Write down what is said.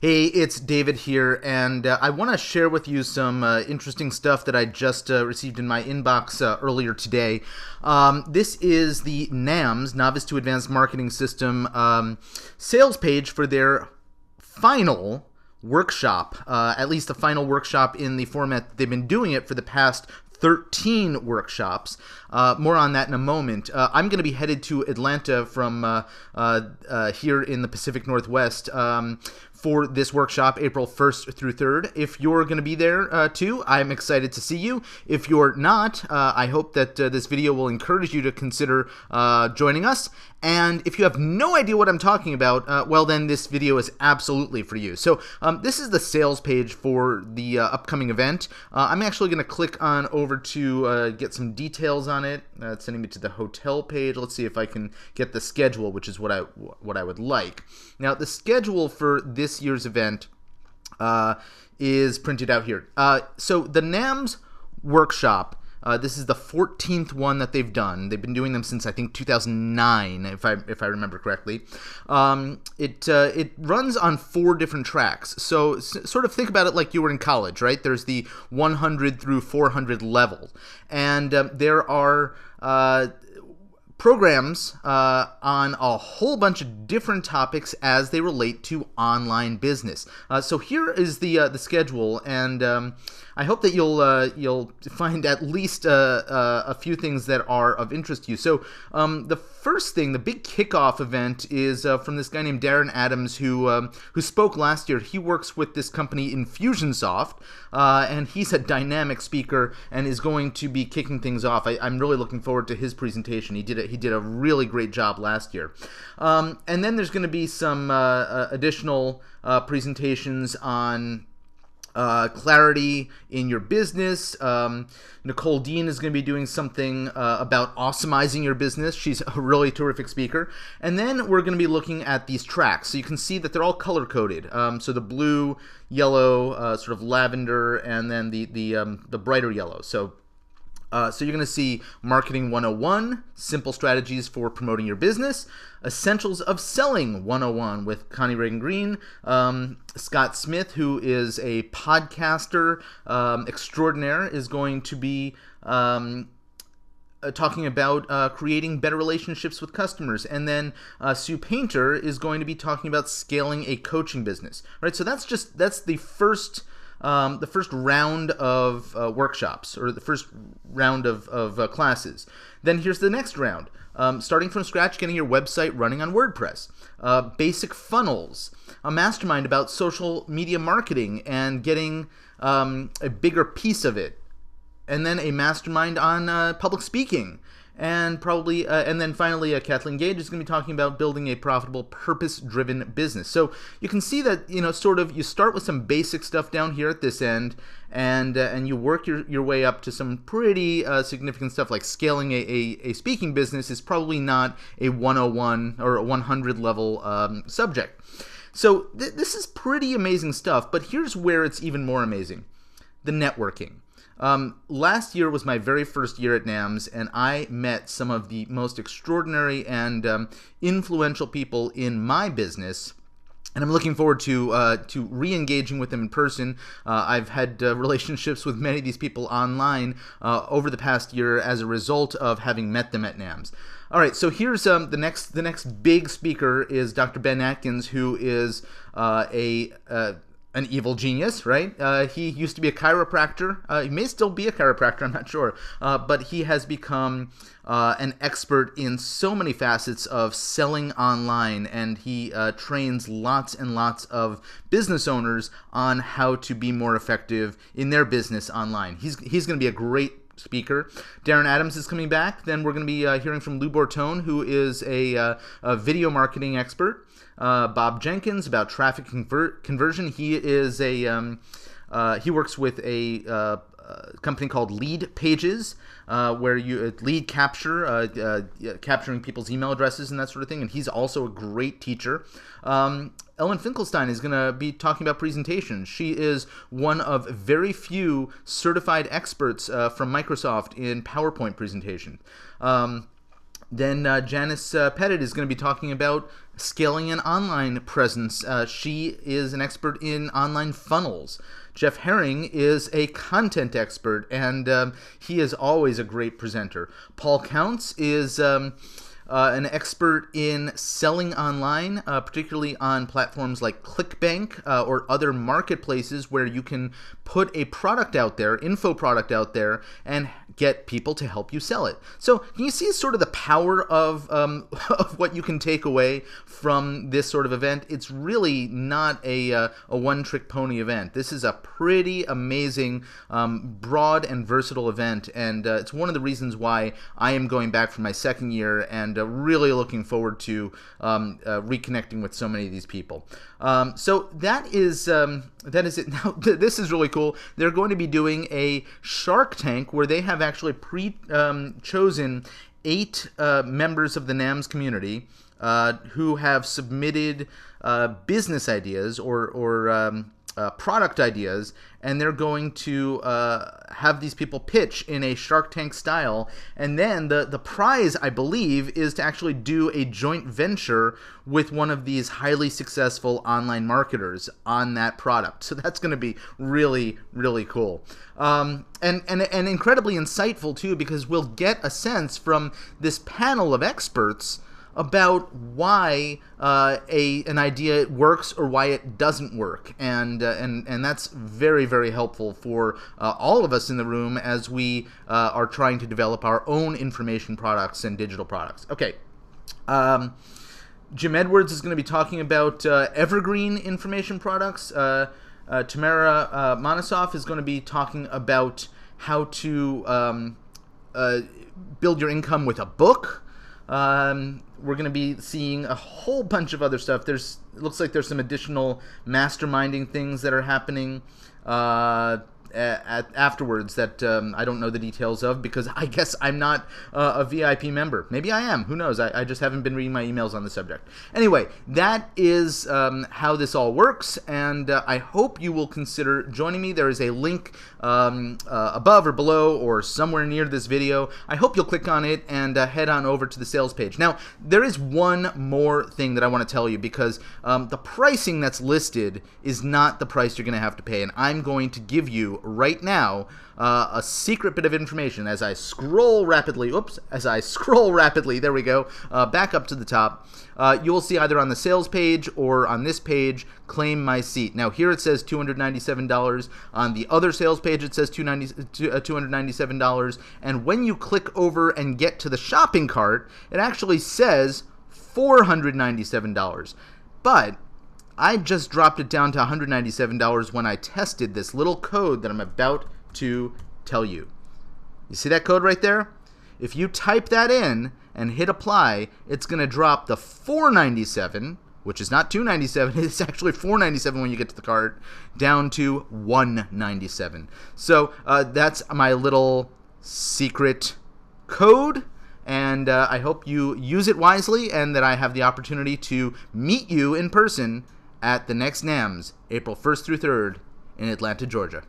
Hey, it's David here, and I want to share with you some interesting stuff that I just received in my inbox earlier today. This is the NAMS, Novice to Advanced Marketing System, sales page for their final workshop, at least the final workshop in the format that they've been doing it for the past 13 workshops. More on that in a moment. I'm going to be headed to Atlanta from here in the Pacific Northwest for this workshop, April 1st through 3rd. If you're going to be there too, I'm excited to see you. If you're not, I hope that this video will encourage you to consider joining us. And if you have no idea what I'm talking about, well, then this video is absolutely for you. So this is the sales page for the upcoming event. I'm actually going to click on over to get some details on it. It's sending me to the hotel page. Let's see if I can get the schedule, which is what I would like. Now, the schedule for this year's event is printed out here. So the NAMS workshop, this is the 14th one that they've done. They've been doing them since, I think, 2009, if I remember correctly. It runs on 4 different tracks. So sort of think about it like you were in college, right? There's the 100 through 400 level. And there are programs on a whole bunch of different topics as they relate to online business. So here is the schedule, and I hope that you'll find at least a few things that are of interest to you. So the first thing, the big kickoff event, is from this guy named Darren Adams, who spoke last year. He works with this company Infusionsoft, and he's a dynamic speaker and is going to be kicking things off. I'm really looking forward to his presentation. He did a really great job last year. And then there's going to be some additional presentations on clarity in your business. Nicole Dean is going to be doing something about awesomizing your business. She's a really terrific speaker. And then we're going to be looking at these tracks. So you can see that they're all color-coded. So the blue, yellow, sort of lavender, and then the brighter yellow. So you're going to see Marketing 101, Simple Strategies for Promoting Your Business, Essentials of Selling 101 with Connie Reagan-Green, Scott Smith, who is a podcaster extraordinaire, is going to be talking about creating better relationships with customers. And then Sue Painter is going to be talking about scaling a coaching business. Right? So that's the first round of workshops, or the first round of classes. Then here's the next round. Starting from scratch, getting your website running on WordPress. Basic funnels. A mastermind about social media marketing and getting a bigger piece of it. And then a mastermind on public speaking. And probably, and then finally, Kathleen Gage is going to be talking about building a profitable, purpose-driven business. So you can see that, you start with some basic stuff down here at this end, and you work your way up to some pretty significant stuff, like scaling a speaking business is probably not a 101 or a 100 level subject. So this is pretty amazing stuff, but here's where it's even more amazing: the networking. Last year was my very first year at NAMS, and I met some of the most extraordinary and influential people in my business. And I'm looking forward to re-engaging with them in person. I've had relationships with many of these people online over the past year as a result of having met them at NAMS. All right, so here's the next big speaker is Dr. Ben Atkins, who is an evil genius, right? He used to be a chiropractor. He may still be a chiropractor, I'm not sure. But he has become an expert in so many facets of selling online, and he trains lots and lots of business owners on how to be more effective in their business online. He's going to be a great speaker. Darren Adams is coming back. Then we're going to be hearing from Lou Bortone, who is a video marketing expert. Bob Jenkins about traffic conversion. He is he works with a company called Lead Pages, where you lead capture, capturing people's email addresses and that sort of thing. And he's also a great teacher. Ellen Finkelstein is going to be talking about presentations. She is one of very few certified experts from Microsoft in PowerPoint presentation. Then Janice Pettit is going to be talking about scaling an online presence. She is an expert in online funnels. Jeff Herring is a content expert, and he is always a great presenter. Paul Counts is an expert in selling online, particularly on platforms like ClickBank or other marketplaces where you can put a product out there, info product out there, and get people to help you sell it. So can you see sort of the power of what you can take away from this sort of event? It's really not a one-trick pony event. This is a pretty amazing, broad and versatile event, and it's one of the reasons why I am going back for my second year and really looking forward to reconnecting with so many of these people. So that is it. Now, this is really cool. They're going to be doing a Shark Tank where they have actually chosen 8 members of the NAMS community who have submitted business ideas or product ideas, and they're going to have these people pitch in a Shark Tank style, and then the prize, I believe, is to actually do a joint venture with one of these highly successful online marketers on that product. So that's going to be really, really cool. And incredibly insightful too, because we'll get a sense from this panel of experts about why an idea works or why it doesn't work, and that's very, very helpful for all of us in the room as we are trying to develop our own information products and digital products. Okay. Jim Edwards is going to be talking about evergreen information products. Tamara Monosoff is going to be talking about how to build your income with a book. We're going to be seeing a whole bunch of other stuff. It looks like there's some additional masterminding things that are happening afterwards that I don't know the details of, because I guess I'm not a VIP member. Maybe I am. Who knows? I just haven't been reading my emails on the subject. Anyway, that is how this all works, and I hope you will consider joining me. There is a link above or below or somewhere near this video. I hope you'll click on it and head on over to the sales page. Now, there is one more thing that I want to tell you, because the pricing that's listed is not the price you're going to have to pay, and I'm going to give you right now a secret bit of information as I scroll rapidly. There we go. Back up to the top. You will see either on the sales page or on this page, claim my seat. Now here it says $297. On the other sales page it says $297. And when you click over and get to the shopping cart, it actually says $497. But I just dropped it down to $197 when I tested this little code that I'm about to tell you. You see that code right there? If you type that in and hit apply, it's going to drop the $497, which is not $297, it's actually $497 when you get to the cart, down to $197. So that's my little secret code. And I hope you use it wisely, and that I have the opportunity to meet you in person at the next NAMS, April 1st through 3rd in Atlanta, Georgia.